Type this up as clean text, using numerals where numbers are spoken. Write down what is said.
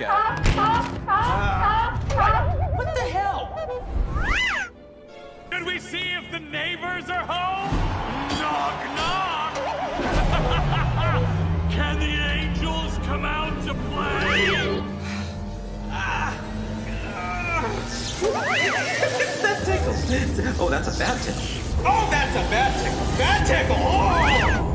at. What the hell? Can we see if the neighbors are home? Knock, knock! Can the angels come out to play? That tickles. Oh, that's a bad tickle. Oh, that's a bad tickle. Bad tickle. Oh!